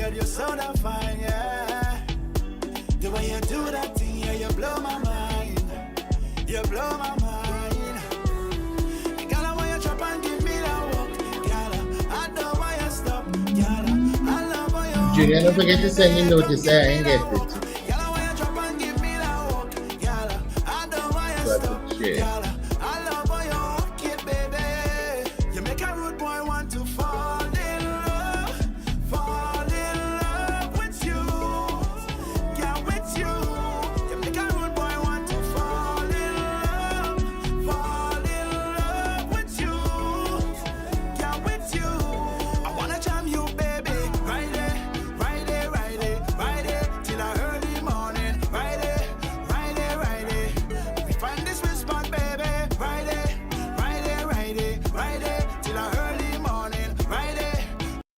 girl, you're so damn fine, yeah. The way you do that thing, yeah, you blow my mind. You blow my mind. Girl, I want you drop and give me that walk. Girl, I don't want you stop. Girl, I love how you. Junior, don't forget to send me notice there and get it. Girl, I want you drop and give me that walk. Girl, I don't want you stop. Girl, I love how you walk it, baby. You make a rude boy want to fall in love with you. Yeah, with you. You make a rude boy want to fall in love with you. Yeah, with you. I wanna jam you, baby. Right there, right there, right there, right there, till the early morning. Right there, right there, right there. We find this sweet spot, baby. Right there, right there, right there, right there, till the early morning. Right there.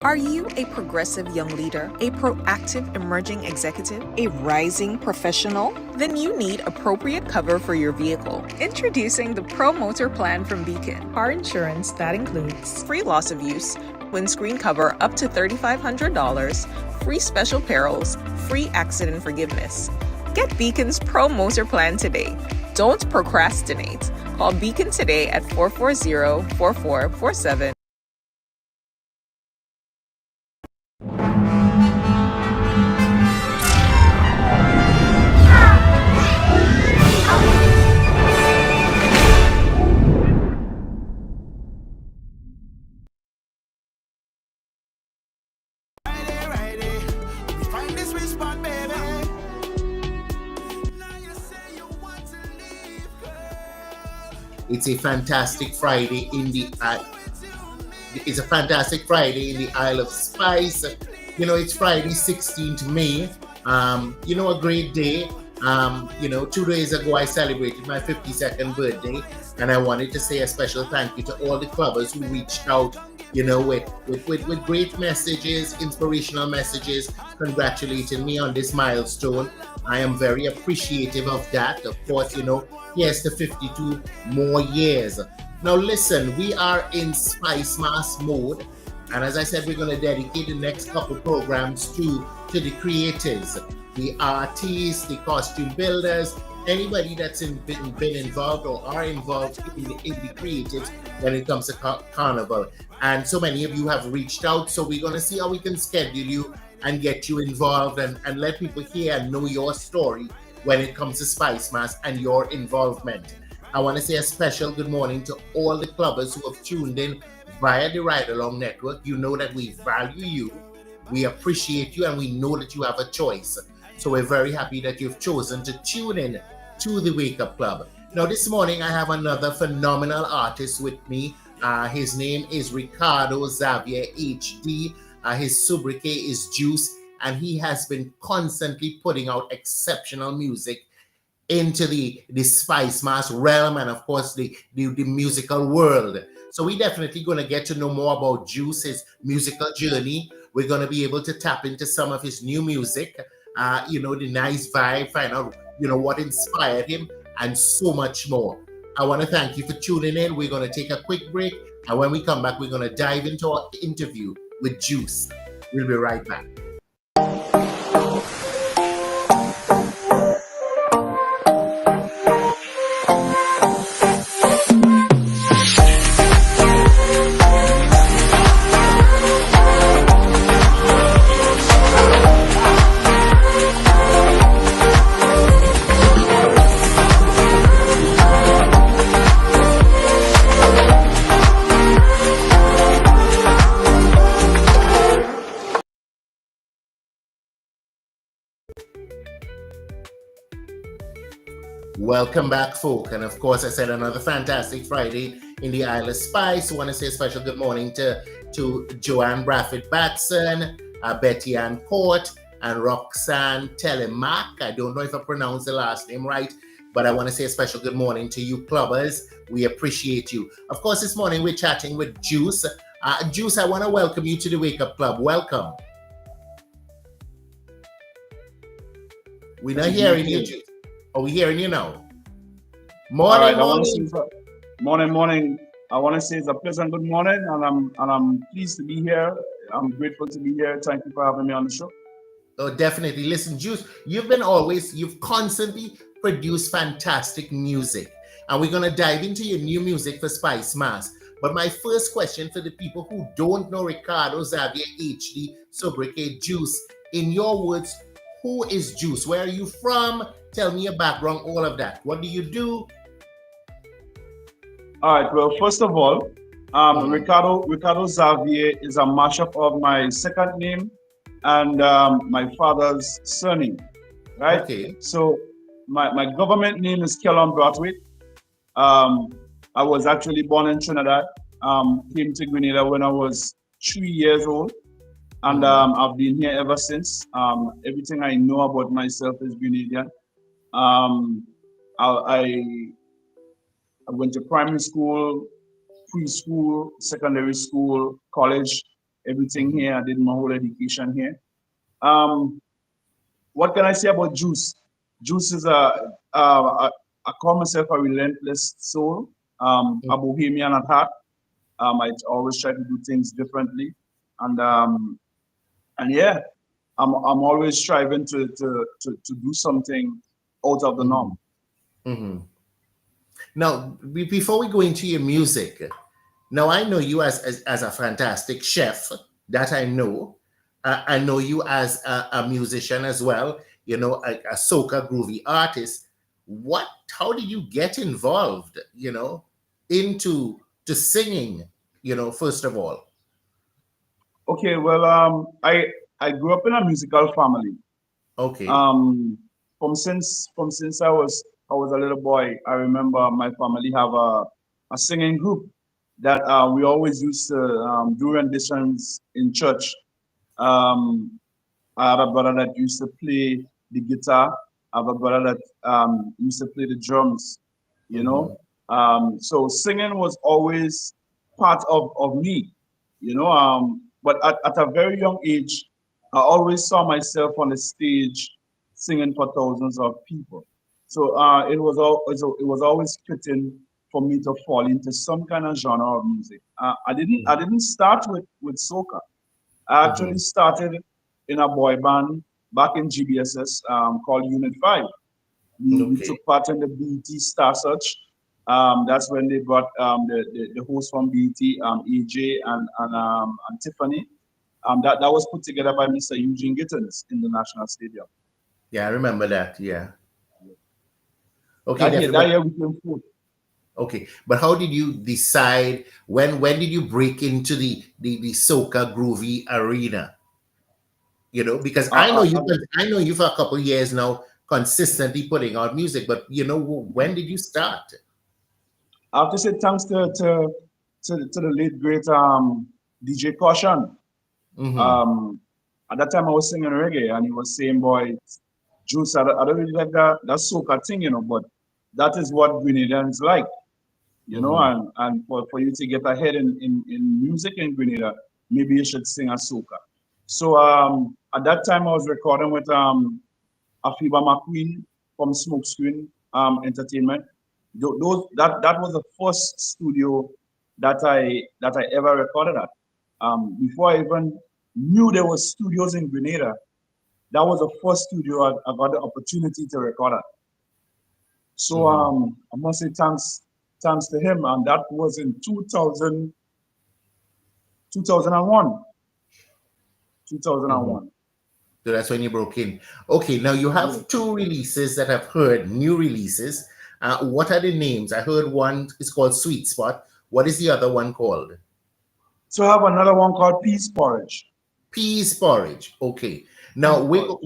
Are you a progressive young leader, a proactive emerging executive, a rising professional? Then you need appropriate cover for your vehicle. Introducing the Pro Motor Plan from Beacon. Car insurance that includes free loss of use, windscreen cover up to $3,500, free special perils, free accident forgiveness. Get Beacon's Pro Motor Plan today. Don't procrastinate. Call Beacon today at 440-4447. Right there, right there. We find this sweet spot, baby. Now you say you want to leave, girl. It's a fantastic Friday in the It's a fantastic Friday in the Isle of Spice. You know, it's Friday, 16th May. You know, a great day. You know, 2 days ago I celebrated my 52nd birthday, and I wanted to say a special thank you to all the clubbers who reached out, you know, with great messages, inspirational messages, congratulating me on this milestone. I am very appreciative of that. Of course, you know, here's to 52 more years. Now listen, we are in Spice Mass mode, and as I said, we're going to dedicate the next couple programs to the creators, the artists, the costume builders, anybody that's been involved or are involved in the creatives when it comes to Carnival. And so many of you have reached out, so we're going to see how we can schedule you and get you involved and let people hear and know your story when it comes to Spice Mass and your involvement. I want to say a special good morning to all the clubbers who have tuned in via the Ride Along Network. You know that we value you, we appreciate you, and we know that you have a choice. So we're very happy that you've chosen to tune in to the Wake Up Club. Now this morning I have another phenomenal artist with me. His name is Ricardo Xavier HD. His sobriquet is Juice, and he has been constantly putting out exceptional music into the Spice Mass realm and of course the musical world. So we're definitely going to get to know more about Juice, his musical journey. We're going to be able to tap into some of his new music, you know, the nice vibe, find out, you know, what inspired him, and so much more. I want to thank you for tuning in. We're going to take a quick break, and when we come back, we're going to dive into our interview with Juice. We'll be right back. Welcome back, folk. And of course, I said another fantastic Friday in the Isle of Spice. I want to say a special good morning to Joanne Braffett Batson, Betty Ann Court, and Roxanne Telemac. I don't know if I pronounced the last name right, but I want to say a special good morning to you clubbers. We appreciate you. Of course, this morning we're chatting with Juice. Juice, I want to welcome you to the Wake Up Club. Welcome. We're not hearing you, Juice. Are we hearing you now? Morning, morning. Morning. I want to say it's a pleasant good morning, and I'm pleased to be here I'm grateful to be here. Thank you for having me on the show. Oh, definitely. Listen, Juice, you've constantly produced fantastic music. And we're going to dive into your new music for Spice Mass. But my first question for the people who don't know Ricardo Xavier HD Sobriquet Juice, in your words, who is Juice? Where are you from? Tell me your background, all of that. What do you do? All right. Well, first of all, Mhm. Ricardo Xavier is a mashup of my second name and my father's surname. Right. Okay. So my government name is Kellon Brathwaite. Um, I was actually born in Trinidad. Came to Grenada when I was 3 years old, and Mhm. I've been here ever since. Everything I know about myself is Grenadian. Um, I went to primary school, preschool, secondary school, college, everything Mhm. here. I did my whole education here. Um, what can I say about Juice? Juice is I call myself a relentless soul, a bohemian at heart. I always try to do things differently, and um, and yeah, I'm always striving to do something out of the norm. Mhm. Mhm. Now, before we go into your music, now I know you as a fantastic chef. That I know. I know you as a musician as well. You know, a soca groovy artist. What? How did you get involved? You know, into to singing. You know, first of all. Okay, well, I grew up in a musical family. Okay. Um, from since I was a little boy, I remember my family have a singing group that we always used to do renditions in church. Um, I have a brother that used to play the guitar. I have a brother that used to play the drums. You Mm-hmm. know, so singing was always part of me. But at a very young age, I always saw myself on the stage singing for thousands of people. So it was always fitting for me to fall into some kind of genre of music. I didn't start with soca. I Mm-hmm. actually started in a boy band back in GBSS called Unit 5. We Okay. took part in the BET Star Search. That's when they brought the host from BET, AJ and Tiffany. That was put together by Mr. Eugene Gittins in the National Stadium. Yeah, I remember that. Yeah. Okay, That year, definitely. that year we came fourth. Okay, but how did you decide when did you break into the soca groovy arena? You know, because Uh, uh, uh, I know you for a couple of years now, consistently putting out music. But you know, when did you start? I have to say thanks to the late great DJ Caution. Mm-hmm. Um, at that time I was singing reggae and he was saying, boy, Juice, I don't really like that soca thing, but that is what Grenadians like, Mm-hmm. and for you to get ahead in music in Grenada, maybe you should sing a soca. So at that time I was recording with Afiba McQueen from Smokescreen Entertainment. That was the first studio that I ever recorded at. Before I even knew there was studios in Grenada, that was the first studio I got the opportunity to record at. So Mm-hmm. I must say thanks to him, and that was in 2001. Mm-hmm. 2001. So that's when you broke in. Okay, now you Yeah. have two releases that I've heard, new releases. What are the names? I heard one is called Sweet Spot. What is the other one called? So I have another one called Peace Porridge. Peas porridge. Okay. Now Peace Porridge.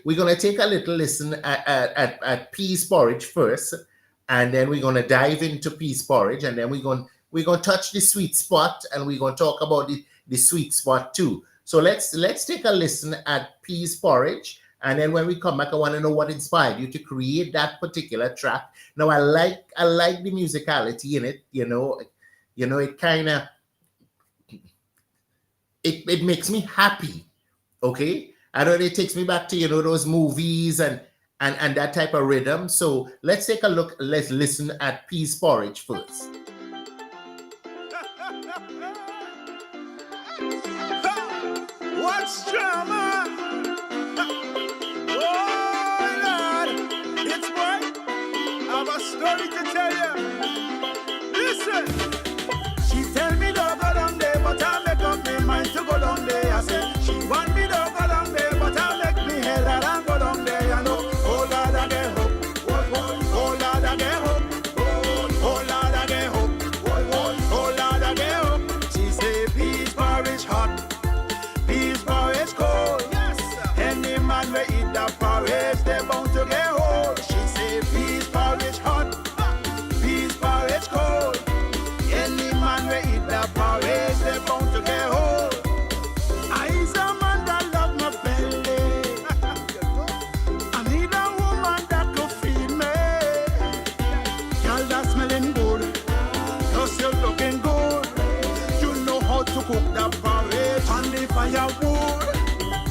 we're gonna take a little listen at peas porridge first, and then we're gonna dive into peas porridge, and then we're gonna touch the sweet spot, and we're gonna talk about the sweet spot too. So let's take a listen at peas porridge, and then when we come back, I want to know what inspired you to create that particular track. Now I like the musicality in it. It kind of it makes me happy. Okay, I know it takes me back to those movies and that type of rhythm. So let's take a look. Let's listen at Peas Porridge first. Drama. Oh, Lord. It's boy. I have a story to tell you. Listen. She tell me don't go down there, but I make up my mind to go down there. I say she want me don't go down there, but I make me head and go down there. You know, oh Lord, I get hope. Oh Lord, I get hope. Oh Lord, I get hope. Oh Lord, I get hope. She say peace porridge hot, peace porridge cold. Yes, any man will eat that porridge, they bound to get hold. She say peace porridge hot, peace porridge cold. Any man will eat that porridge, they bound to get hold. I's a man that love my belly. I need a woman that could feed me. Girl that's smelling good, cause you're looking good. You know how to cook that porridge on the firewood.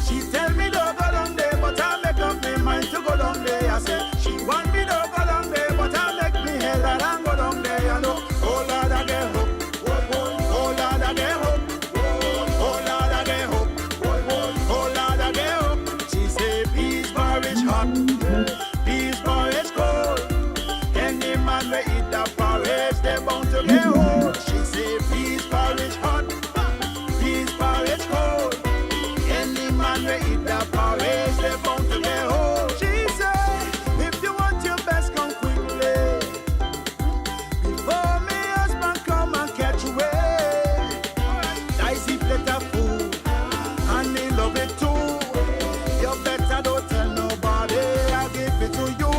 She tell me don't go down there, but I make up my mind to go down there. I say she want me to go down there, but I make me head and go down there. You know, oh Lord, I get hope. Oh Lord, I get hope. Oh Lord, I get hope. Oh Lord, I get hope. She say peace porridge hot, peace porridge cold. Any man will eat that porridge, they bound to get hold. She say peace porridge hot, peace porridge cold. Any man will eat that porridge, they bound to get hold. She say, if you want your best, come quickly, before me husband come and catch you away. Dicey plate of food, and he love it too. You better don't tell nobody, I'll give it to you.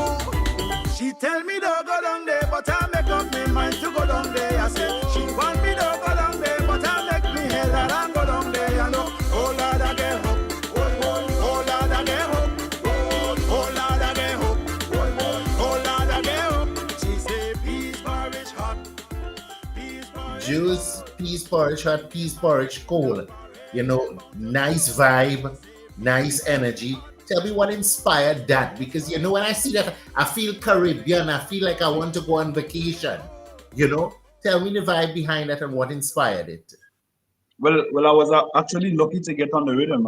She tell me don't go down there, but I make up my mind to go down there. I say she want me to go down there, but I make me head and go down there. You know, oh Lord, I get hope. Oh Lord, I get hope. Oh Lord, I get hope. Oh Lord, I get hope. She say peace porridge hot, peace porridge. Juice, peas porridge hot, peas porridge cold. You know, nice vibe, nice energy. Tell me what inspired that, because you know when I see that I feel Caribbean. I feel like I want to go on vacation. You know, tell me the vibe behind that and what inspired it. Well, I was actually lucky to get on the rhythm.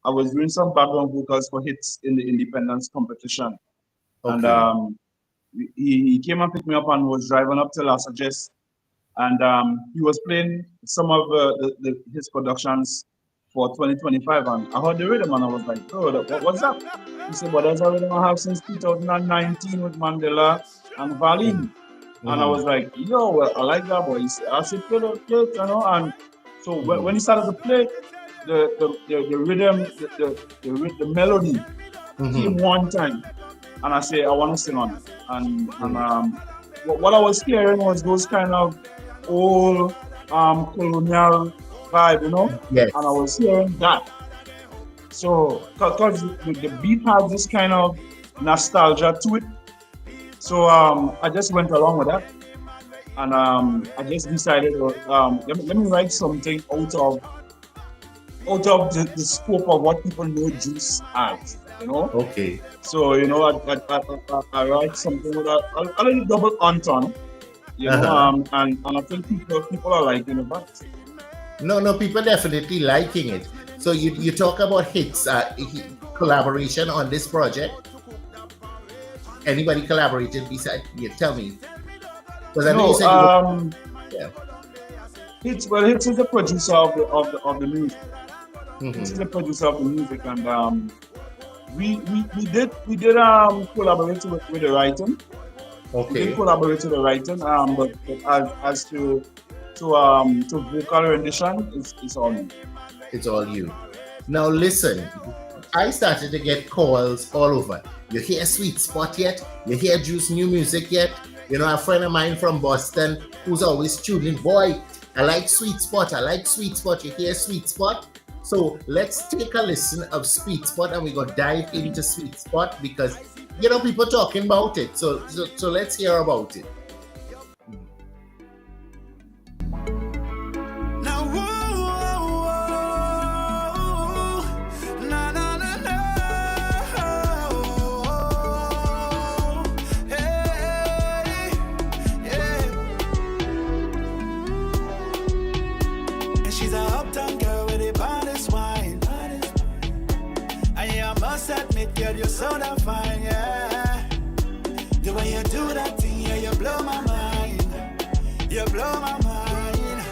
I was doing some background vocals for hits in the independence competition, and Okay. he came and picked me up and was driving up to Las Vegas, and he was playing some of his productions for 2025, and I heard the rhythm and I was like, bro, what's up? He said, but that's a rhythm I have since 2019 with Mandela and Valin. And I was like, yo, well, I like that boy. He said, I said, play it, you know. And so when he started to play, the rhythm, the melody came one time, and I said, I want to sing on it. And what I was hearing was those kind of old colonial vibe, you know. Yes. And I was hearing that. So, because the beat has this kind of nostalgia to it. So I just went along with that, and I just decided, let me write something out of the scope of what people know Juice as, you know. Okay. So you know, I write something with a little double entendre, you know, and I think people are liking it back. No, people definitely liking it. So you talk about hits, collaboration on this project. Anybody collaborated beside you? Tell me. Because I know you said yeah. Hits is the producer of the music. Hits is the producer of the music, and we did collaborate with the writing. Okay. We did collaborate with the writing, but as to vocal rendition, it's all me. It's all you. Now listen, I started to get calls all over. You hear Sweet Spot yet? You hear Juice new music yet? You know, a friend of mine from Boston who's always tuning, boy, I like Sweet Spot. I like Sweet Spot. You hear Sweet Spot? So let's take a listen of Sweet Spot and we're going to dive into Sweet Spot because, you know, people talking about it. So let's hear about it. Now, na na na na, hey, yeah. And she's a uptown girl with the baddest wine. you're so damn fine, yeah. The way you do that thing, yeah, you blow my mind. You blow my mind.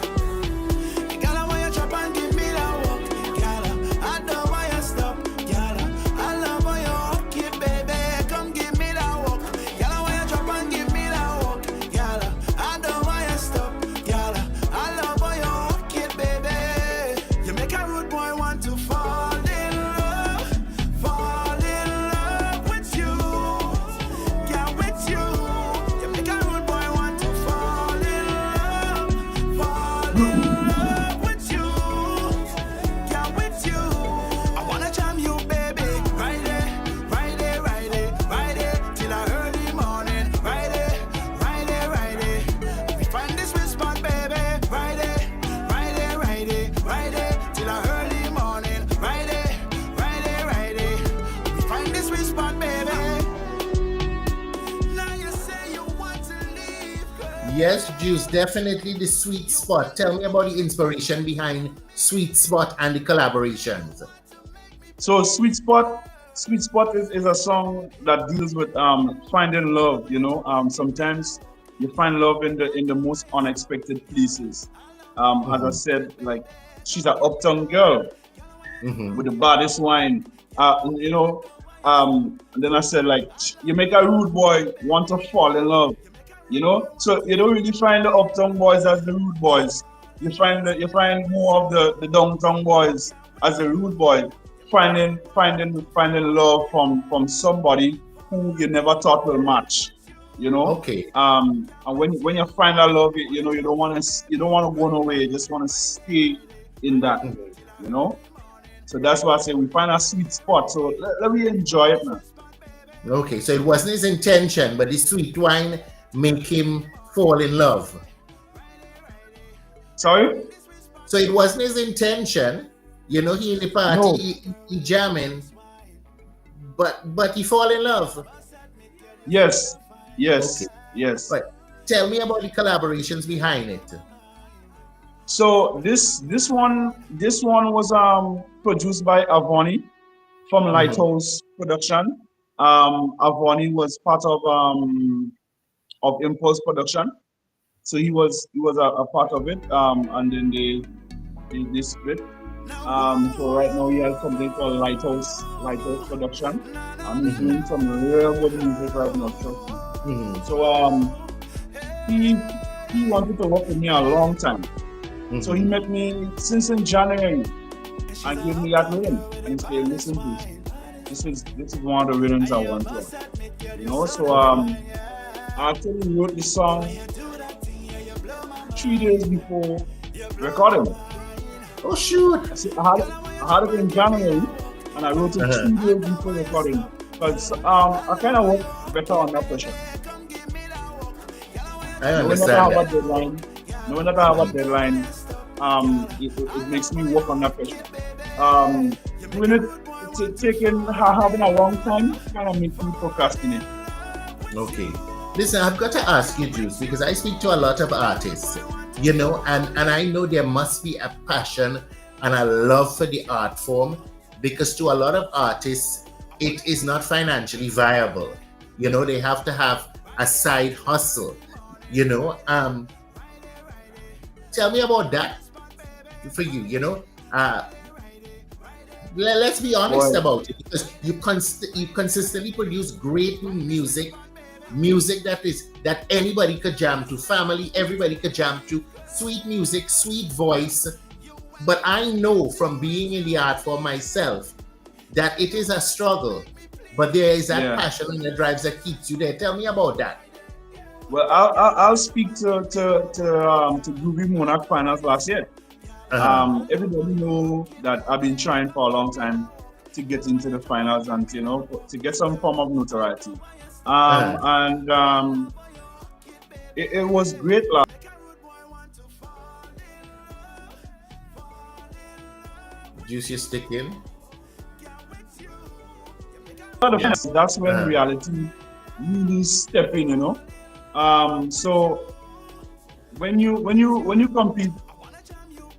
Girl, I want you drop and give me that walk. Girl, I don't want you stop. Girl, I love how you walk it, baby. Come give me that walk. Girl, I want you drop and give me that walk. Girl, I don't want you stop. Girl, I love how you walk it, baby. You make a rude boy want to fall in love with you. Yeah, with you. You make a rude boy want to fall in love with you. Yeah, with you. I wanna jam you, baby. Right there, right there, right there, right there. Till the early morning. Right there, right there, right there. We find this sweet spot, baby. Right there, right there, right there, right there. Till the early morning. Right there, right there, right there. We find this sweet spot, baby. Now you say you want to leave, girl. Yes, Juice, definitely the sweet spot. Tell me about the inspiration behind Sweet Spot and the collaborations. So Sweet Spot is a song that deals with finding love. You know, sometimes you find love in the most unexpected places. As I said, like she's an uptown girl with the baddest wine. You know, and then I said like you make a rude boy want to fall in love. You know, so you don't really find the uptown boys as the rude boys. You find more of the downtown boys as the rude boy, finding love from somebody who you never thought will match. You know. Okay. And when you find that love, you know you don't want to go nowhere. You just want to stay in that. You know. So that's why I say we find a sweet spot. So let me enjoy it now. Okay, so it wasn't his intention, but the sweet wine make him fall in love. Sorry. So it wasn't his intention, you know, he in the party, No. he jamming, but he fall in love. Yes. Okay. Yes. But tell me about the collaborations behind it. So this one was produced by Avani from Lighthouse Production. Avani was part of Impulse Production, so he was a part of it. And then they split. So right now he has something called Lighthouse Production. And he's doing some real good music right now. So he wanted to work with me a long time. So he met me since in January and gave me that rhythm and he said, listen to this is one of the rhythms I want to. You know, so I actually wrote the song 3 days before recording. Oh shoot! I had it in January and I wrote it 2 days before recording. Because I kind of work better under pressure. I understand that. Knowing that I have a deadline, it makes me work under pressure. Doing it, having a long time kind of makes me procrastinate. Okay. Listen, I've got to ask you, Juice, because I speak to a lot of artists, you know, and I know there must be a passion and a love for the art form, because to a lot of artists, it is not financially viable. You know, they have to have a side hustle, you know. Tell me about that for you, you know. Let's be honest about it, because you consistently produce great music that anybody could jam to, family, everybody could jam to, sweet music, sweet voice. But I know from being in the art form myself that it is a struggle, but there is that passion and the drives that keeps you there. Tell me about that. Well, I'll speak to Groovy Monarch Finals last year. Everybody know that I've been trying for a long time to get into the finals and, you know, to get some form of notoriety. And it was great last. Juice, you stick in. That's when reality really step in, you know. So when you compete,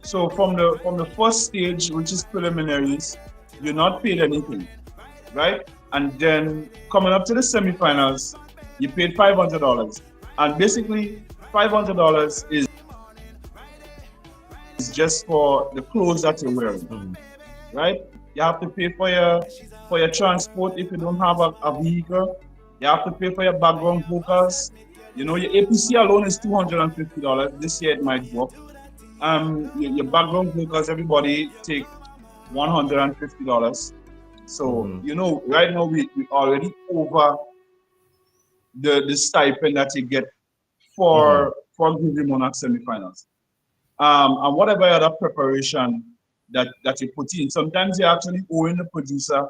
so from the first stage, which is preliminaries, you're not paid anything, right? and then coming up to the semifinals, you paid $500, and basically $500 is just for the clothes that you're wearing, right? You have to pay for your transport if you don't have a vehicle. You have to pay for your background vocals. You know, your APC alone is $250. This year it might go up. Your background vocals, everybody take $150. So, you know, right now we already over the stipend that you get for Groovy Monarch semifinals. And whatever other preparation that you put in, sometimes you're actually owing the producer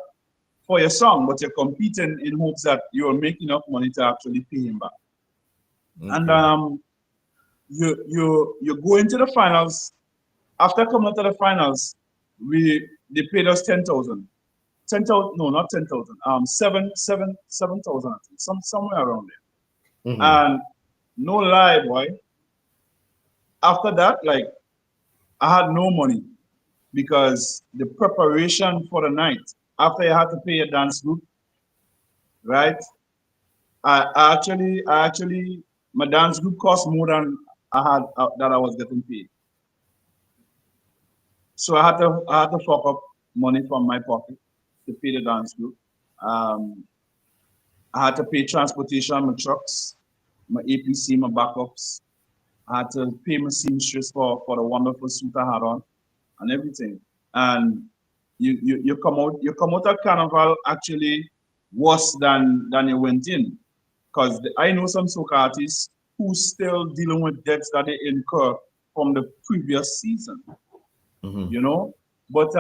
for your song, but you're competing in hopes that you're making enough money to actually pay him back. And you go into the finals. After coming to the finals, they paid us 10,000. 10,000, no, not 10,000. 7,000, I think, somewhere around there. And no lie, boy. After that, like, I had no money because the preparation for the night, after you had to pay a dance group, right? I actually, my dance group cost more than that I was getting paid. So I had to fork up money from my pocket to pay the dance group. I had to pay transportation, my trucks, my APC, my backups. I had to pay my seamstress for the wonderful suit I had on and everything. And you come out of Carnival actually worse than you went in. Because I know some soca artists who still dealing with debts that they incur from the previous season. You know? But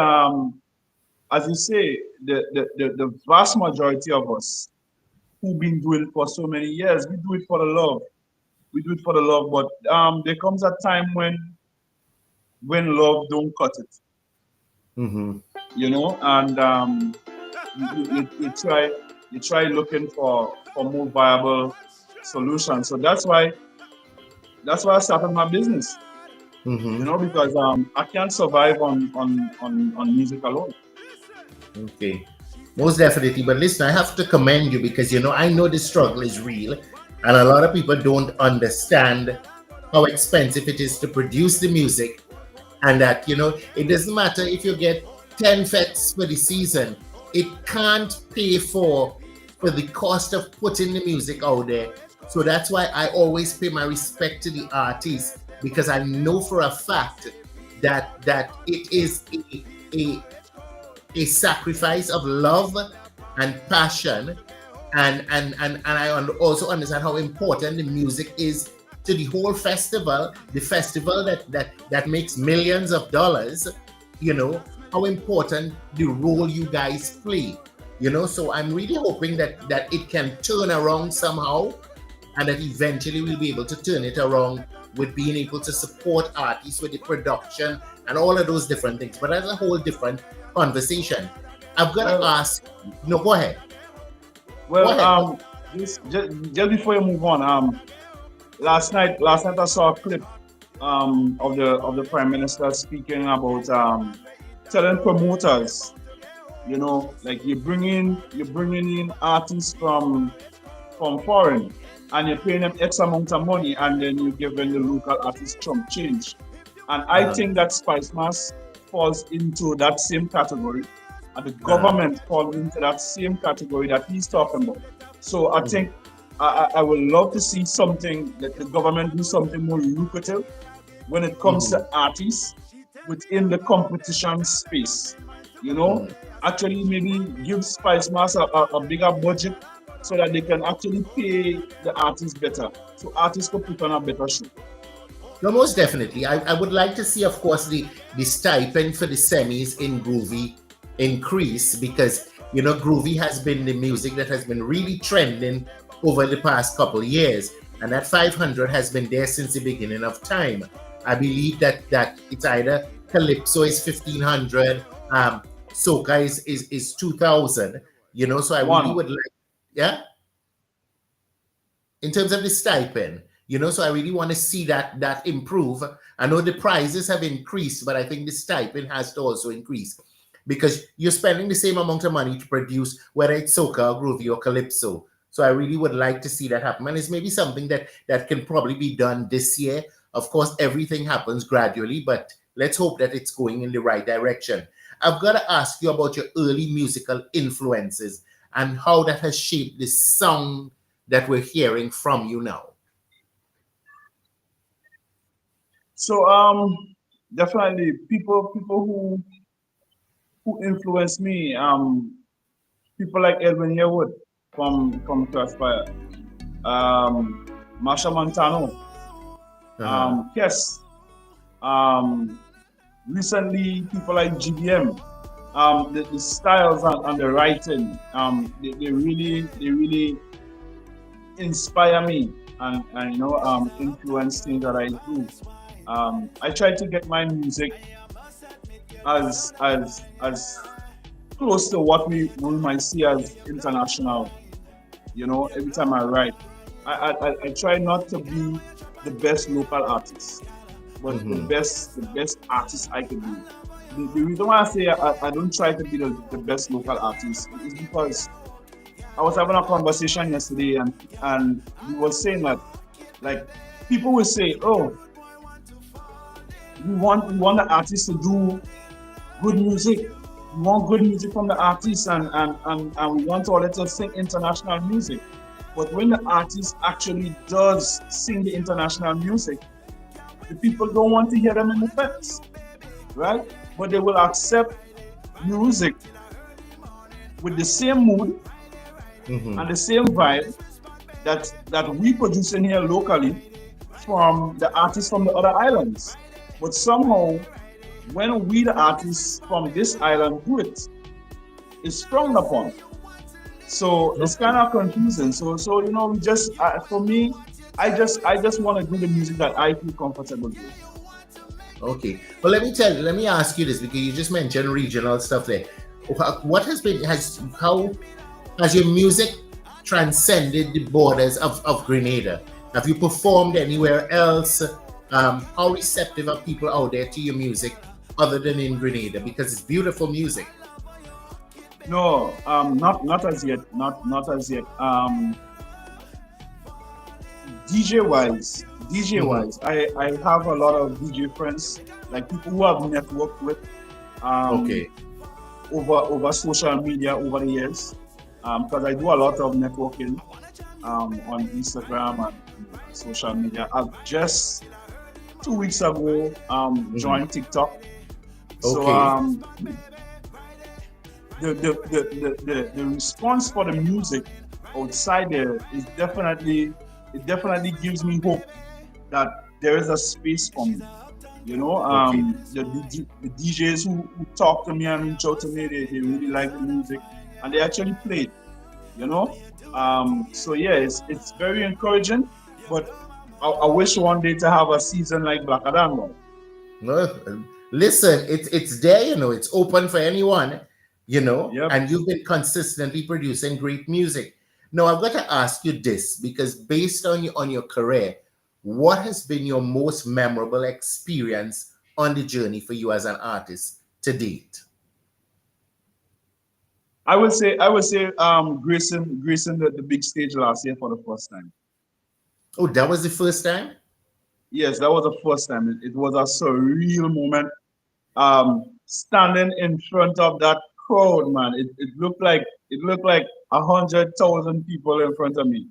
as you say, the vast majority of us who've been doing it for so many years, we do it for the love. We do it for the love, but there comes a time when love don't cut it. You know, and you try looking for more viable solutions. So that's why I started my business. You know, because I can't survive on music alone. Okay, most definitely. But listen, I have to commend you because, you know, I know the struggle is real, and a lot of people don't understand how expensive it is to produce the music, and that, you know, it doesn't matter if you get 10 fets for the season, it can't pay for the cost of putting the music out there. So that's why I always pay my respect to the artists, because I know for a fact that it is a sacrifice of love and passion, and I also understand how important the music is to the whole festival, the festival that makes millions of dollars. You know how important the role you guys play. You know, so I'm really hoping that it can turn around somehow, and that eventually we'll be able to turn it around with being able to support artists with the production and all of those different things. But that's a whole different conversation. I've got to ask. No, go ahead. Well, just before you move on, last night I saw a clip of the Prime Minister speaking about telling promoters, you know, like you're bringing in artists from foreign, and you're paying them X amount of money, and then you're giving the local artists chump change. And I think that Spice Mass falls into that same category, and the government falls into that same category that he's talking about. So I think I would love to see something that the government do something more lucrative when it comes to artists within the competition space. You know, actually maybe give Spice Mass a bigger budget so that they can actually pay the artists better, so artists can put on a better show. No, most definitely. I would like to see, of course, the stipend for the semis in Groovy increase, because, you know, Groovy has been the music that has been really trending over the past couple of years, and that 500 has been there since the beginning of time. I believe that it's either Calypso is 1,500, Soca is 2,000. You know, so I really would like, yeah, in terms of the stipend. You know, so I really want to see that improve. I know the prizes have increased, but I think the stipend has to also increase. because you're spending the same amount of money to produce whether it's soca or groovy or calypso. So I really would like to see that happen, and it's maybe something that can probably be done this year. Of course, everything happens gradually, but let's hope that it's going in the right direction. I've got to ask you about your early musical influences and how that has shaped the sound that we're hearing from you now. So definitely people who influence me, people like Edwin Yearwood from Crossfire, Marsha Montano, Kes, recently people like GBM, the styles and the writing, they really inspire me and influence things that I do. I try to get my music as close to what we might see as international. Every time I write, I try not to be the best local artist, but the best artist I can be. The reason why I say I don't try to be the best local artist is because I was having a conversation yesterday and we were saying that, like, people will say, oh, we want the artist to do good music. We want good music from the artist and we want all to sing international music. But when the artist actually does sing the international music, the people don't want to hear them in the fence, right? But they will accept music with the same mood and the same vibe that we produce in here locally from the artists from the other islands. But somehow, when we the artists from this island do it, it's frowned upon. So it's kind of confusing. So we just for me, I just want to do the music that I feel comfortable with. Okay. Well, let me ask you this, because you just mentioned regional stuff there. How has your music transcended the borders of Grenada? Have you performed anywhere else? How receptive are people out there to your music other than in Grenada? Because it's beautiful music. No, not as yet. Not as yet. DJ wise, I have a lot of DJ friends, like people who I've networked with. Over social media over the years, because I do a lot of networking on Instagram and social media. I've just 2 weeks ago joined TikTok. So the response for the music outside there is definitely gives me hope that there is a space for me. The DJs who talk to me and reach out to me, they really like the music and they actually play it. So yeah, it's very encouraging, but I wish one day to have a season like Black Adango. No, listen, it's there, it's open for anyone, Yep. and you've been consistently producing great music. Now I've got to ask you this, because based on your career, what has been your most memorable experience on the journey for you as an artist to date? I would say gracing the big stage last year for the first time. Oh, that was the first time? Yes, that was the first time. It was a surreal moment. Standing in front of that crowd, man. It looked like 100,000 people in front of me.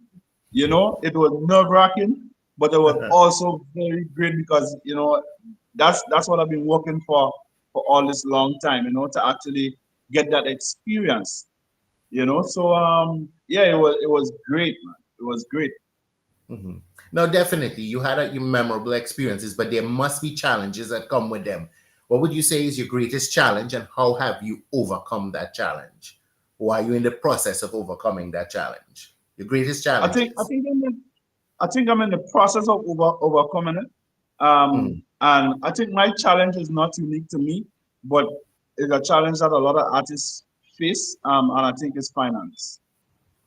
It was nerve-wracking, but it was also very great because that's what I've been working for all this long time. To actually get that experience. So yeah, it was great, man. It was great. Mm-hmm. Now, definitely, you had your memorable experiences, but there must be challenges that come with them. What would you say is your greatest challenge, and how have you overcome that challenge? Or are you in the process of overcoming that challenge? Your greatest challenge? I think I'm in the process of overcoming it. And I think my challenge is not unique to me, but it's a challenge that a lot of artists face, and I think it's finance.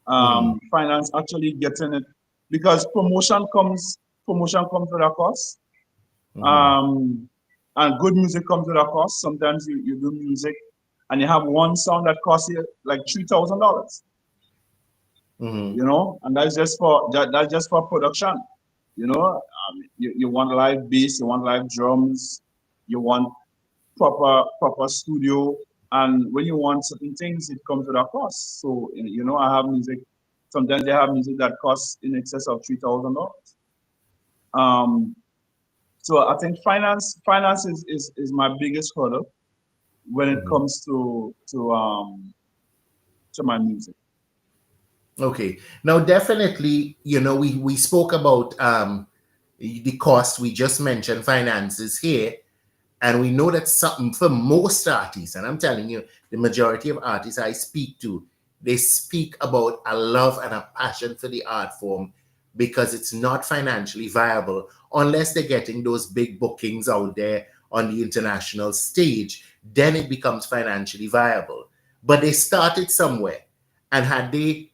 Finance actually getting it, because promotion comes with a cost. And good music comes with a cost. Sometimes you do music and you have one song that costs you like $3,000. Mm-hmm. You know, and that's just for production. You know, you want live bass, you want live drums, you want proper studio, and when you want certain things, it comes with a cost. So you know, I have music. Sometimes they have music that costs in excess of $3,000. Um, so I think finance is my biggest hurdle when it Mm-hmm. comes to my music. Okay. Now, definitely, we spoke about the cost. We just mentioned finances here. And we know that something for most artists, and I'm telling you, the majority of artists I speak to, they speak about a love and a passion for the art form because it's not financially viable unless they're getting those big bookings out there on the international stage. Then it becomes financially viable. But they started somewhere. And had they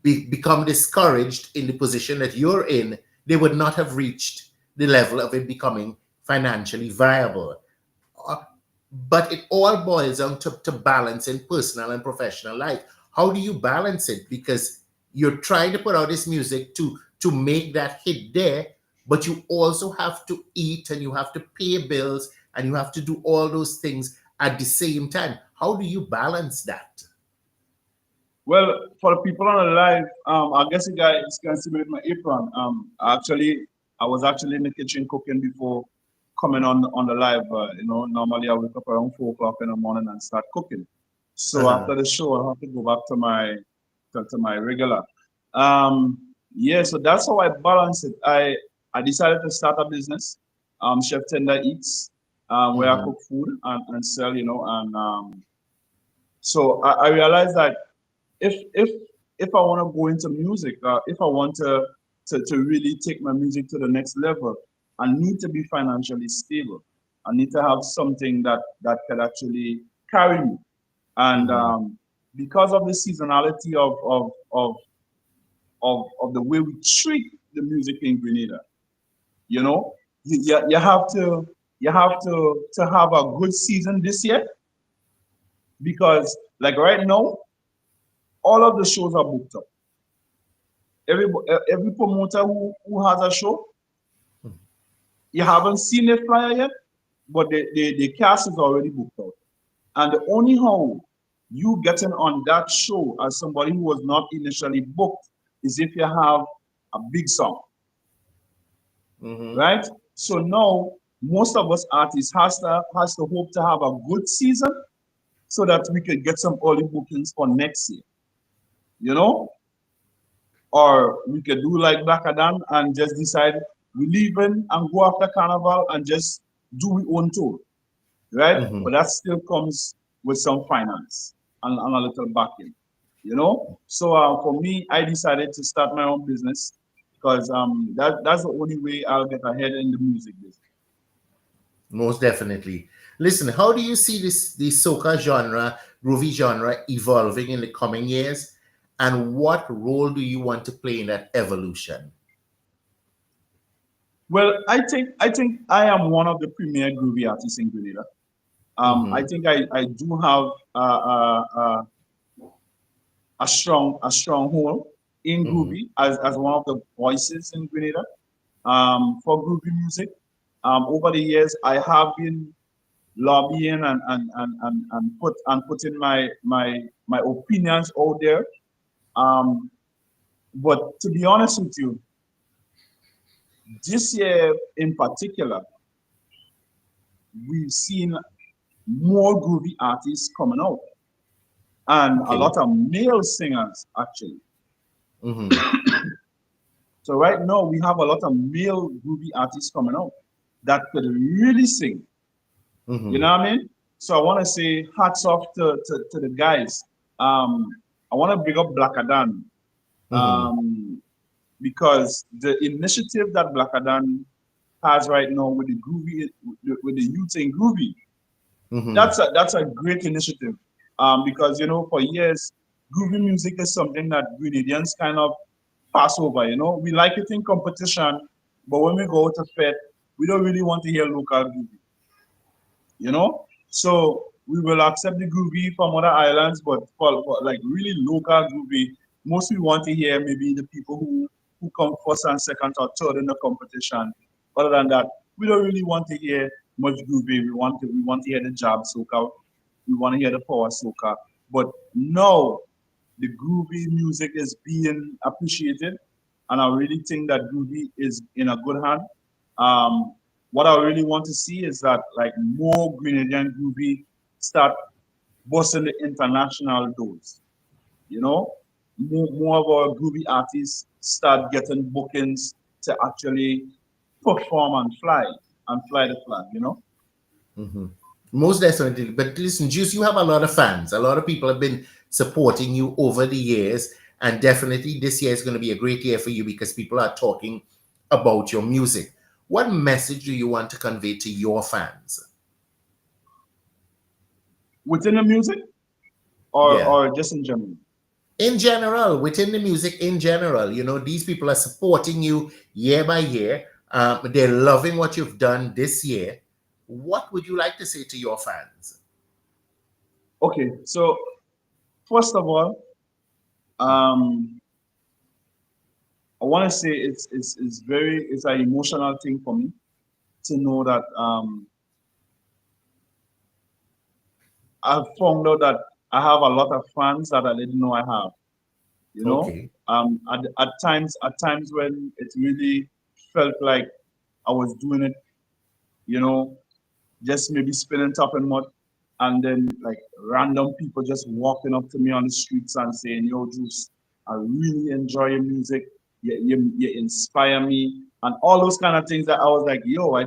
become discouraged in the position that you're in, they would not have reached the level of it becoming financially viable. Uh, But it all boils down to balance in personal and professional life. How do you balance it? Because you're trying to put out this music to make that hit there, but you also have to eat and you have to pay bills and you have to do all those things at the same time. How do you balance that? Well, for the people on the live, I guess you guys can see me with my apron. Actually, I was actually in the kitchen cooking before coming on the live. You know, normally I wake up around 4 o'clock in the morning and start cooking. So Uh-huh. after the show, I have to go back to my regular. Yeah, so that's how I balance it. I decided to start a business, Chef Tender Eats, where I Mhm. cook food and sell. You know, and so I realized that if if if I want to go into music, if I want to really take my music to the next level, I need to be financially stable. I need to have something that can actually carry me. And Mhm. because of the seasonality of the way we treat the music in Grenada, you know, you have to have a good season this year because like right now, all of the shows are booked up. Every promoter who has a show, you haven't seen the flyer yet, but the cast is already booked out. And the only how you getting on that show as somebody who was not initially booked is if you have a big song, Mhm. right? So now most of us artists has to hope to have a good season so that we can get some early bookings for next year, you know? Or we could do like Black Adam and just decide we leave in and go after Carnival and just do we own tour, right? Mhm. But that still comes with some finance and a little backing, you know. So for me, I decided to start my own business because that's the only way I'll get ahead in the music business. Most definitely. Listen, how do you see the soca genre, groovy genre, evolving in the coming years? And what role do you want to play in that evolution? Well, I think I am one of the premier groovy artists in Grenada. I Mm-hmm. think I do have a stronghold in Mm-hmm. groovy as one of the voices in Grenada for groovy music. Over the years, I have been lobbying and putting my opinions out there. Um, but to be honest with you, this year in particular, we've seen more groovy artists coming out and a Okay. lot of male singers actually. Mm-hmm. So right now we have a lot of male groovy artists coming out that could really sing. You Mm-hmm. know what I mean? So I want to say hats off to the guys. I want to bring up Black Adan Mm-hmm. because the initiative that Black Adan has right now with the groovy with the youth in groovy, Mm-hmm. that's a great initiative. Because you know for years groovy music is something that Grenadians kind of pass over. You know, we like it in competition, but when we go to Fed, we don't really want to hear local groovy. You know, so we will accept the groovy from other islands, but for like really local groovy, most we want to hear maybe the people who come first and second or third in the competition. Other than that, we don't really want to hear much groovy. We want to hear the jab soca. We want to hear the power soca. But no, the groovy music is being appreciated, and I really think that groovy is in a good hand. Um, what I really want to see is that like more Grenadian groovy start busting the international doors. You know, more of our groovy artists start getting bookings to actually perform and fly the flag. You know. Most definitely. But listen, Juice, you have a lot of fans. A lot of people have been supporting you over the years. And definitely this year is going to be a great year for you because people are talking about your music. What message do you want to convey to your fans? Within the music Yeah. or just in general? In general, within the music in general, these people are supporting you year by year. They're loving what you've done this year. What would you like to say to your fans? Okay, so first of all, um, I want to say it's an emotional thing for me to know that I've found out that I have a lot of fans that I didn't know I have. You know, Okay. at times when it really felt like I was doing it, you know, just maybe spinning top and mud, and then like random people just walking up to me on the streets and saying, "Yo, Juice, I really enjoy your music. You inspire me," and all those kind of things that I was like, "Yo, I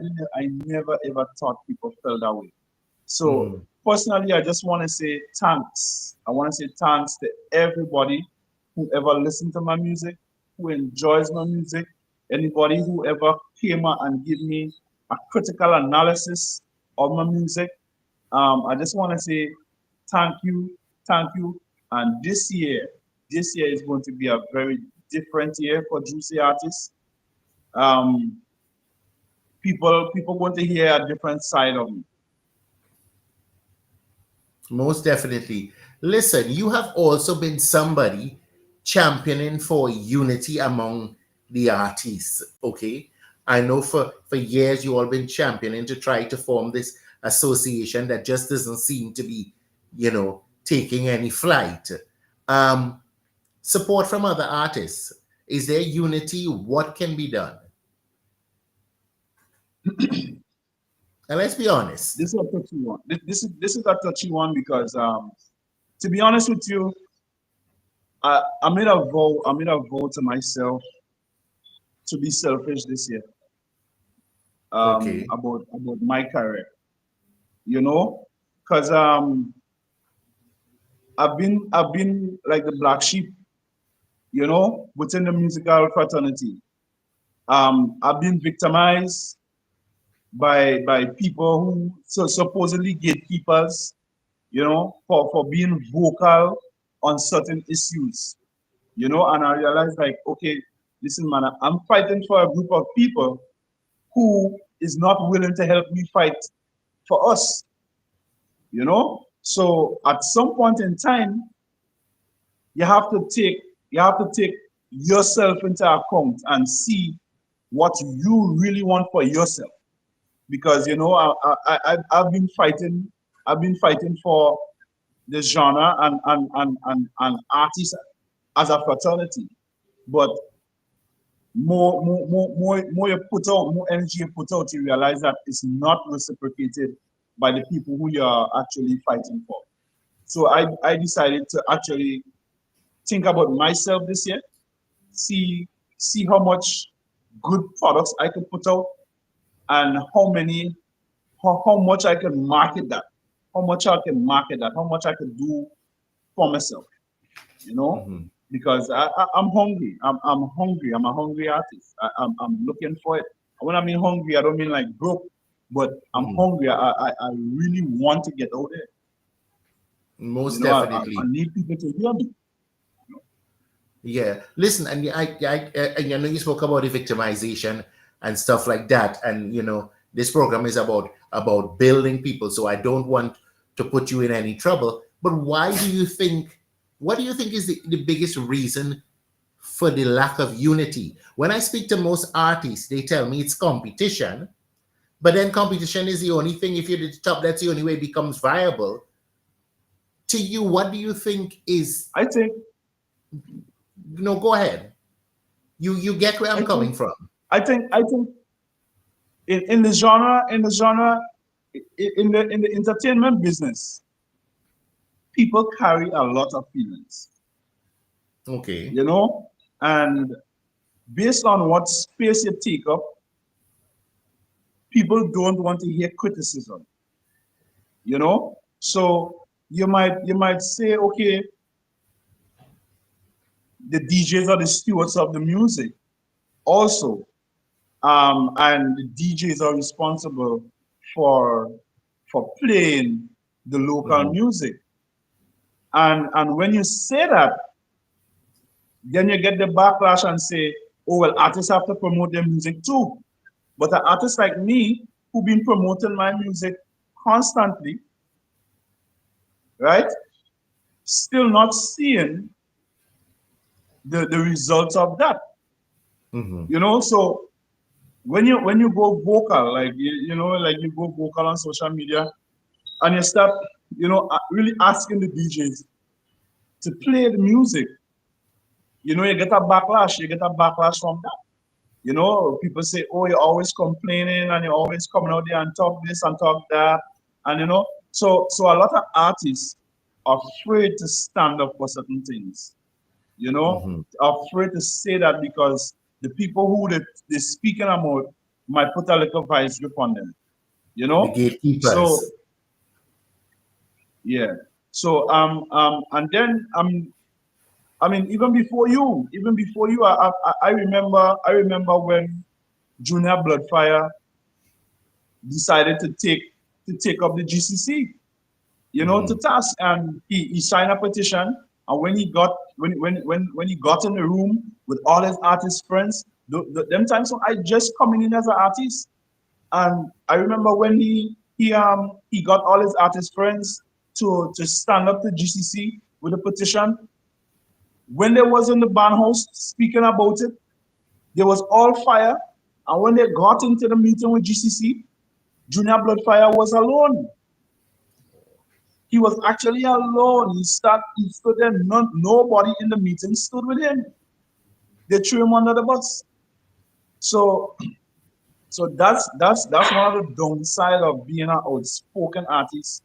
never ever thought people felt that way." So Mhm. personally, I just want to say thanks. I want to say thanks to everybody who ever listened to my music, who enjoys my music, anybody who ever came out and give me a critical analysis of my music. I just want to say thank you, thank you. And this year is going to be a very different year for Juicy artists. Um, people want to hear a different side of me. Most definitely. Listen, you have also been somebody championing for unity among the artists. Okay. I know for years you all been championing to try to form this association that just doesn't seem to be, taking any flight. Um, Support from other artists. Is there unity? What can be done? And let's be honest. This is a touchy one. This is a touchy one because to be honest with you, I made a vow. I made a vow to myself to be selfish this year. Okay. About my career, you know, because I've been like the black sheep, within the musical fraternity. I've been victimized by people who supposedly gatekeepers, for being vocal on certain issues, and I realized like, okay, listen, man, I'm fighting for a group of people who is not willing to help me fight for us, So at some point in time, you have to take you have to take yourself into account and see what you really want for yourself. Because I've been fighting for this genre and artists as a fraternity. But more you put out, more energy you put out, you realize that it's not reciprocated by the people who you're actually fighting for. So I decided to actually think about myself this year, see see how much good products I could put out and how much I can market that, how much I can do for myself, you know, Mhm. because I'm hungry. I'm hungry. I'm a hungry artist. I'm looking for it. When I mean hungry, I don't mean like broke, but I'm Mhm. hungry. I really want to get out there. Most I definitely. need people to hear me. Yeah. Listen, and I know you spoke about the victimization and stuff like that, and this program is about building people. So I don't want to put you in any trouble. But why do you think? What do you think is the biggest reason for the lack of unity? When I speak to most artists, they tell me it's competition. But then competition is the only thing. If you're at the top, that's the only way it becomes viable. To you, what do you think is? I think No, go ahead. You get where I'm coming from. I think in the genre in the entertainment business, people carry a lot of feelings, Okay. you know, and based on what space you take up, people don't want to hear criticism, you know. So you might say, okay, the DJs are the stewards of the music, also, and the DJs are responsible for playing the local music. And when you say that, then you get the backlash and say, oh well, artists have to promote their music too. But an artist like me, who've been promoting my music constantly, right, still not seeing the results of that. You know, so when you go vocal, like like you go vocal on social media, and you start, really asking the DJs to play the music, you get a backlash. You get a backlash from that. People say, oh, you're always complaining and you're always coming out there and talk this and talk that. And so a lot of artists are afraid to stand up for certain things. Afraid to say that because the people who they're speaking about might put a little vice grip on them. The gatekeepers. So yeah. So and then I mean, even before you, I remember when Junior Bloodfire decided to take up the GCC, to task, and he signed a petition. And when he got in the room with all his artist friends, them times so I just coming in as an artist, and I remember when he got all his artist friends to stand up to GCC with a petition. When they was in the band house speaking about it, there was all fire. And when they got into the meeting with GCC, Junior Bloodfire was alone. He was actually alone. He stood there. Nobody in the meeting stood with him. They threw him under the bus. So that's one of the downside of being an outspoken artist.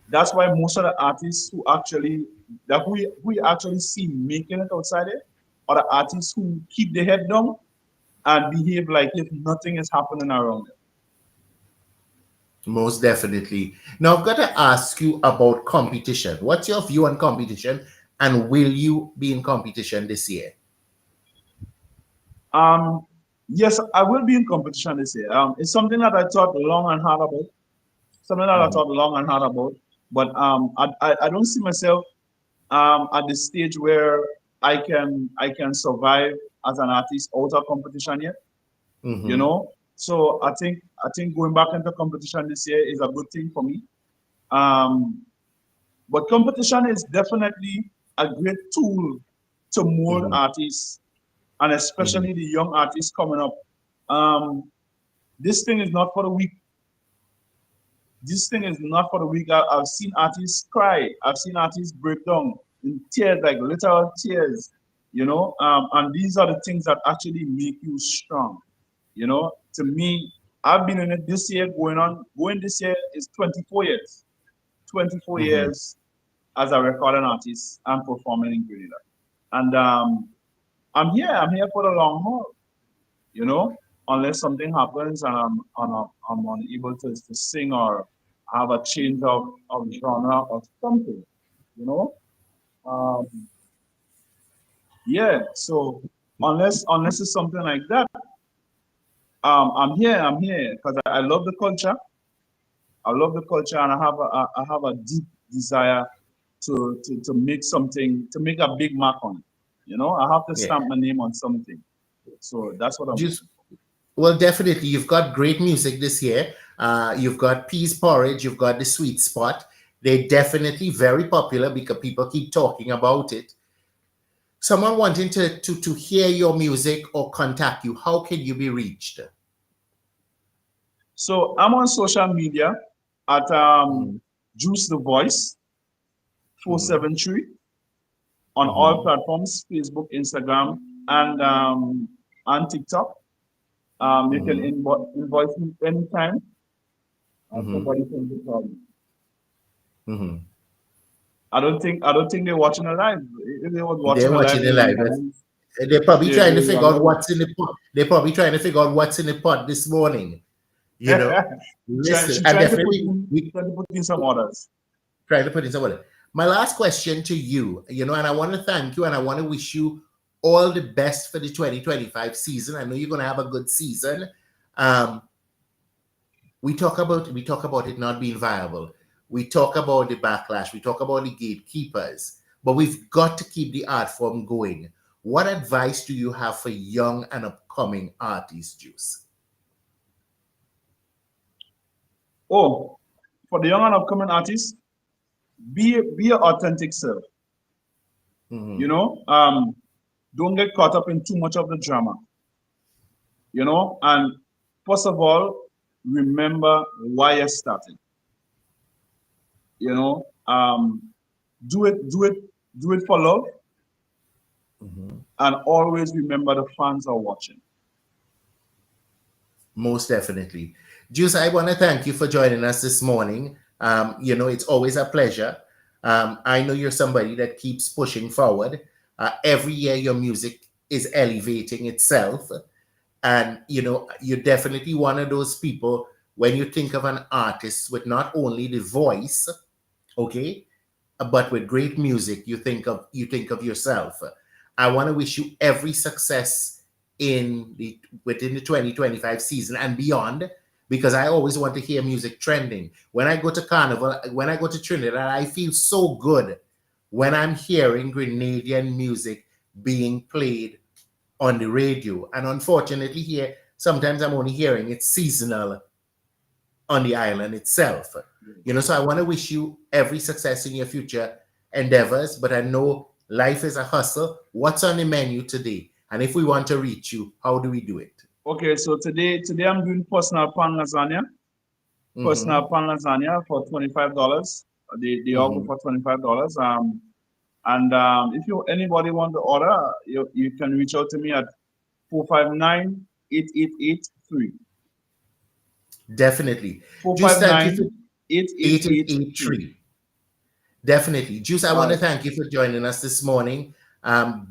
That's why most of the artists who we actually see making it outside it are the artists who keep their head down and behave like if nothing is happening around them. Most definitely. Now I've got to ask you about competition. What's your view on competition, and will you be in competition this year? Yes, I will be in competition this year. It's something that I thought long and hard about. But I don't see myself at the stage where I can survive as an artist out of competition yet. So I think going back into competition this year is a good thing for me. But competition is definitely a great tool to mold artists, and especially the young artists coming up. This thing is not for the weak. I've seen artists cry. I've seen artists break down in tears, like literal tears, and these are the things that actually make you strong. To me, I've been in it this year, going this year is 24 years. 24 years as a recording artist and performing in Grenada. And I'm here for the long haul, unless something happens and I'm unable to sing or have a change of genre or something, so unless it's something like that, I'm here because I love the culture. And I have a deep desire to make something, to make a big mark on it. I have to stamp my name on something. So that's what I'm doing. Well, definitely. You've got great music this year. You've got Peas Porridge. You've got The Sweet Spot. They're definitely very popular because people keep talking about it. Someone wanting to hear your music or contact you, how can you be reached? So I'm on social media at Mhm, Juice the Voice mhm, 473 on all mhm, platforms, Facebook, Instagram, and TikTok. You can mhm, invoice me anytime. mhm, Nobody can be problem. mhm. I don't think they're watching a live. If they was watching They're a live, watching the live. They're probably trying to they figure out already what's in the pot. They're probably trying to figure out what's in the pot this morning. You know, listen, she and trying to put definitely in we trying to put in some orders. try to put in somewhere. My last question to you, and I want to thank you and I want to wish you all the best for the 2025 season. I know you're going to have a good season. Um, we talk about it not being viable. We talk about the backlash. We talk about the gatekeepers, but we've got to keep the art form going. What advice do you have for young and upcoming artists, Juice? Oh, for the young and upcoming artists, be your authentic self. You Mm-hmm. know, don't get caught up in too much of the drama. And first of all, remember why you started. You know, do it for love, Mm-hmm. and always remember the fans are watching. Most definitely. Juice, I want to thank you for joining us this morning. It's always a pleasure. I know you're somebody that keeps pushing forward. Every year, your music is elevating itself. And, you're definitely one of those people when you think of an artist with not only the voice, okay, but with great music, you think of yourself. I want to wish you every success within the 2025 season and beyond, because I always want to hear music trending. When I go to Carnival, when I go to Trinidad, I feel so good when I'm hearing Grenadian music being played on the radio. And unfortunately, here sometimes I'm only hearing it seasonal on the island itself. So I want to wish you every success in your future endeavors, but I know life is a hustle. What's on the menu today? And if we want to reach you, how do we do it? Okay, so today I'm doing personal pan lasagna. Personal Mm-hmm. pan lasagna for $25. The offer Mm-hmm. for $25. And if anybody want to order, you can reach out to me at 459-8883. Definitely. Juice, thank you for 459-8883. 8883. Definitely. Juice, I All want to right. thank you for joining us this morning.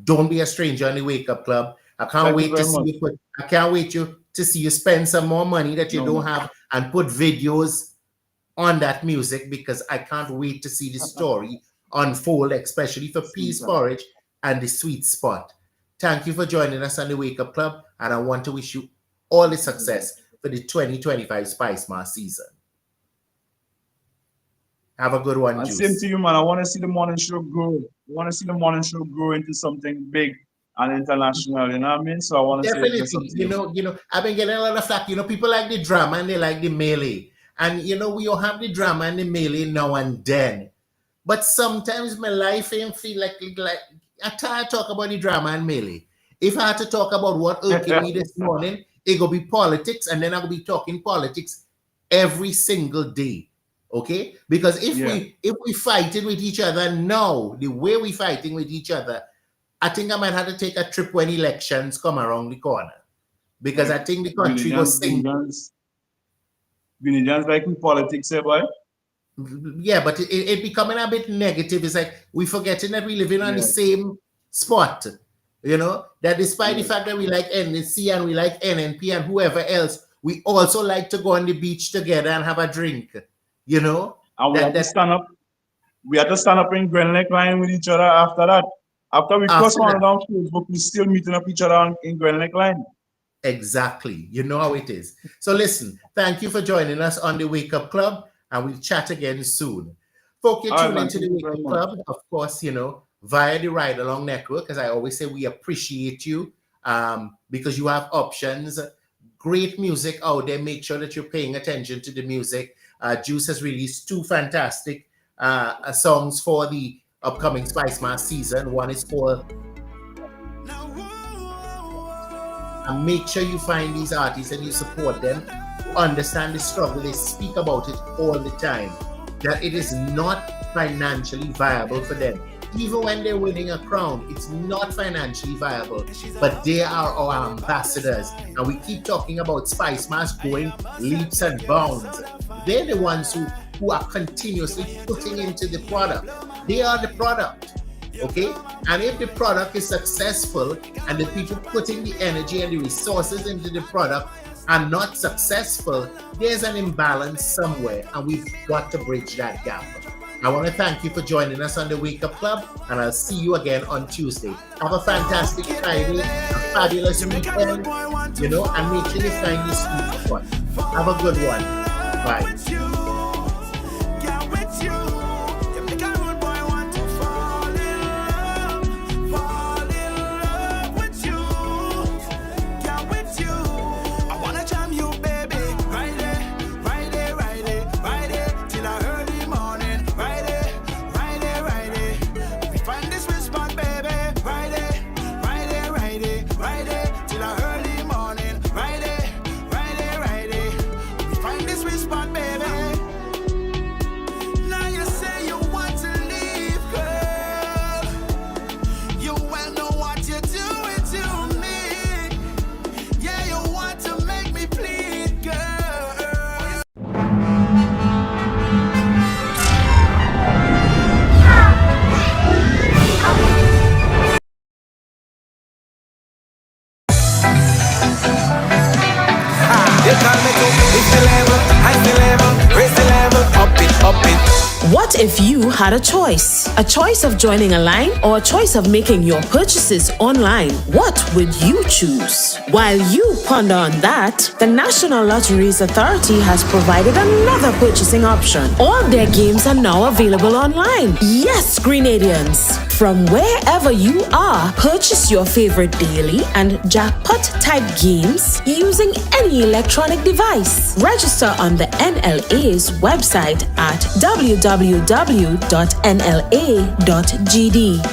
Don't be a stranger on the Wake Up Club. I can't Thank you wait to very see much. you I can't wait to see you spend some more money that you No, don't no. have and put videos on that music, because I can't wait to see the story unfold, especially for Peace Anytime. Porridge and the Sweet Spot. Thank you for joining us on the Wake Up Club, and I want to wish you all the Thank you very much. success for the 2025 Spice Mars season. Have a good one, And same to Juice. you, man. I want to see the morning show grow. I want to see the morning show grow into something big and international. You know what I mean? So I want to say bless up Definitely. to you. I've been getting a lot of flack. People like the drama and they like the melee. And we all have the drama and the melee now and then. But sometimes my life ain't feel like I tired talk about the drama and melee. If I had to talk about what irking me this morning, it gonna be politics, and then I'm gonna be talking politics every single day. Okay? Because if Yeah, we fighting with each other now, the way we fighting with each other, I think I might have to take a trip when elections come around the corner. Because like I think the country Grenadians, goes sing. Grenadians like in politics, eh, boy? Yeah, but it becoming a bit negative. It's like we forgetting that we living on the Yeah, same spot. That despite the yeah. fact that we like NC and we like NNP and whoever else, we also like to go on the beach together and have a drink. You know And we that have to that stand up. We have to stand up in Grand Lake line with each other after that. After we cross after one that. another on Facebook, we still meeting up each other in Grand Lake line. Exactly. You know how it is. So listen, thank you for joining us on the Wake Up Club, and we'll chat again soon. Folk, you All right, tune man. into the Thank you Wake very Up much. Club, of course, via the Ride Along Network. As I always say, we appreciate you because you have options. Great music out there. Make sure that you're paying attention to the music. Juice has released two fantastic songs for the upcoming Spice Mass season. One is called, and make sure you find these artists and you support them. Understand the struggle. They speak about it all the time, that it is not financially viable for them. Even when they're winning a crown, it's not financially viable, but they are our ambassadors. And we keep talking about Spice Mass going leaps and bounds. They're the ones who are continuously putting into the product. They are the product, okay? And if the product is successful and the people putting the energy and the resources into the product are not successful, there's an imbalance somewhere, and we've got to bridge that gap. I want to thank you for joining us on the Wake Up Club, and I'll see you again on Tuesday. Have a fantastic Friday, a fabulous weekend, and make sure you find your sweet spot. Have a good one. Bye. What if you had a choice? A choice of joining a line or a choice of making your purchases online? What would you choose? While you ponder on that, the National Lotteries Authority has provided another purchasing option. All their games are now available online. Yes, Grenadians! From wherever you are, purchase your favorite daily and jackpot type games using any electronic device. Register on the NLA's website at www.nla.gd.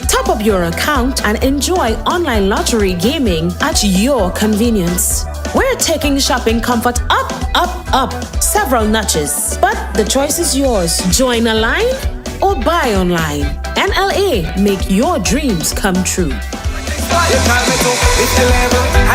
Top up your account and enjoy online lottery gaming at your convenience. We're taking shopping comfort up, up, up several notches, but the choice is yours. Join a line or buy online. NLA, make your dreams come true. You call me to, it's the level.